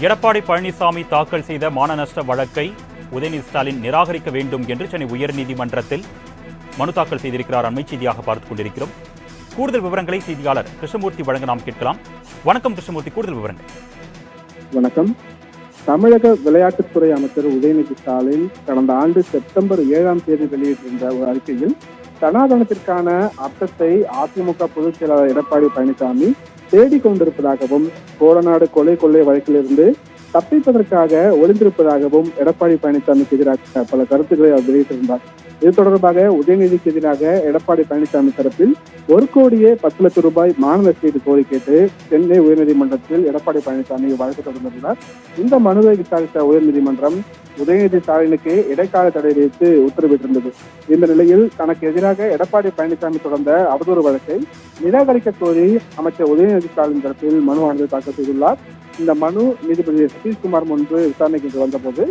எடப்பாடி பழனிசாமி தாக்கல் செய்த மான நஷ்ட வழக்கை உதயநிதி ஸ்டாலின் நிராகரிக்க வேண்டும் என்று சென்னை உயர்நீதிமன்றத்தில் மனு தாக்கல் செய்திருக்கிறார். அண்மை செய்தியாக பார்த்துக் கொண்டிருக்கிறோம். கூடுதல் விவரங்களை செய்தியாளர் கிருஷ்ணமூர்த்தி வழங்க நாம் கேட்கலாம். வணக்கம் கிருஷ்ணமூர்த்தி, கூடுதல் விவரங்கள். வணக்கம். தமிழக விளையாட்டுத்துறை அமைச்சர் உதயநிதி ஸ்டாலின் கடந்த ஆண்டு செப்டம்பர் 7ஆம் தேதி வெளியிட்டிருந்த ஒரு அறிக்கையில் சனாதனத்திற்கான அர்த்தத்தை அதிமுக பொதுச் செயலாளர் எடப்பாடி பழனிசாமி தேடிக் கொண்டிருப்பதாகவும், கோடநாடு கொள்ளை வழக்கிலிருந்து தப்பிப்பதற்காக ஒளிந்திருப்பதாகவும் எடப்பாடி பழனிசாமிக்கு எதிராக பல கருத்துக்களை அவர் வெளியிட்டிருந்தார். இது தொடர்பாக உதயநிதிக்கு எதிராக எடப்பாடி பழனிசாமி தரப்பில் 1,10,00,000 ரூபாய் மான நஷ்டஈடு கோரி கேட்டு சென்னை உயர்நீதிமன்றத்தில் எடப்பாடி பழனிசாமி வழக்கு தொடர்ந்துள்ளார். இந்த மனுவை விசாரித்த உயர்நீதிமன்றம் உதயநிதி ஸ்டாலினுக்கு இடைக்கால தடை விதித்து உத்தரவிட்டிருந்தது. இந்த நிலையில் தனக்கு எதிராக எடப்பாடி பழனிசாமி தொடர்ந்த அவதூறு வழக்கை நிராகரிக்க கோரி அமைச்சர் உதயநிதி ஸ்டாலின் தரப்பில் மனுவானது தாக்கல் செய்துள்ளார். இந்த மனு நீதிபதி சதீஷ்குமார் முன்பு விசாரணைக்கு வந்தபோது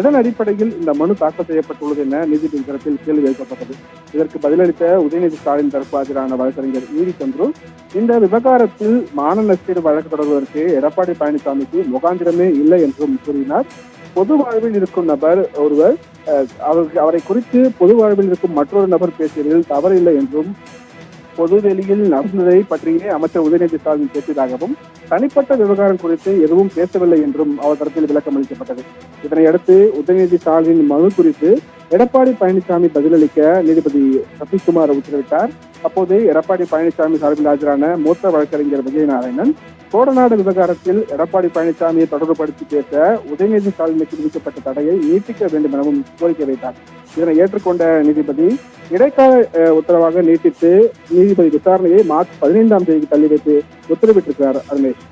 எதன் அடிப்படையில் இந்த மனு தாக்கல் செய்யப்பட்டுள்ளது என நீதிபதி தரப்பில் கேள்வி எழுப்பப்பட்டது. இதற்கு பதிலளித்த உதயநிதி ஸ்டாலின் தரப்பு ஆஜரான வழக்கறிஞர் ஈவி சந்துரு, இந்த விவகாரத்தில் மான நஷ்டஈடு வழக்கு தொடர்வதற்கு எடப்பாடி பழனிசாமிக்கு முகாந்திரமே இல்லை என்றும் கூறினார். பொது வாழ்வில் இருக்கும் நபர் ஒருவர் அவரை குறித்து பொது வாழ்வில் இருக்கும் மற்றொரு நபர் பேசியதில் தவறில்லை என்றும், பொதுவெளியில் நடந்ததை பற்றியே அமைச்சர் உதயநிதி ஸ்டாலின் பேசியதாகவும், தனிப்பட்ட விவகாரம் குறித்து எதுவும் பேசவில்லை என்றும் அவர் தரப்பில் விளக்கம் அளிக்கப்பட்டது. இதனையடுத்து உதயநிதி ஸ்டாலின் மனு குறித்து எடப்பாடி பழனிசாமி பதிலளிக்க நீதிபதி சதீஷ்குமார் உத்தரவிட்டார். அப்போது எடப்பாடி பழனிசாமி சார்பில் ஆஜரான மூத்த வழக்கறிஞர் விஜயநாராயணன், கோடநாடு விவகாரத்தில் எடப்பாடி பழனிசாமியை தொடர்புபடுத்தி பேச உதயநிதி ஸ்டாலினுக்கு விதிக்கப்பட்ட தடையை நீட்டிக்க வேண்டும் எனவும் கோரிக்கை வைத்தார். இதனை ஏற்றுக்கொண்ட நீதிபதி இடைக்கால உத்தரவாக நீட்டித்து நீதிபதி விசாரணையை மார்ச் 15ஆம் தேதிக்கு தள்ளி வைத்து உத்தரவிட்டிருக்கிறார். ரமேஷ்,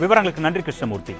விவரங்களுக்கு நன்றி கிருஷ்ணமூர்த்தி.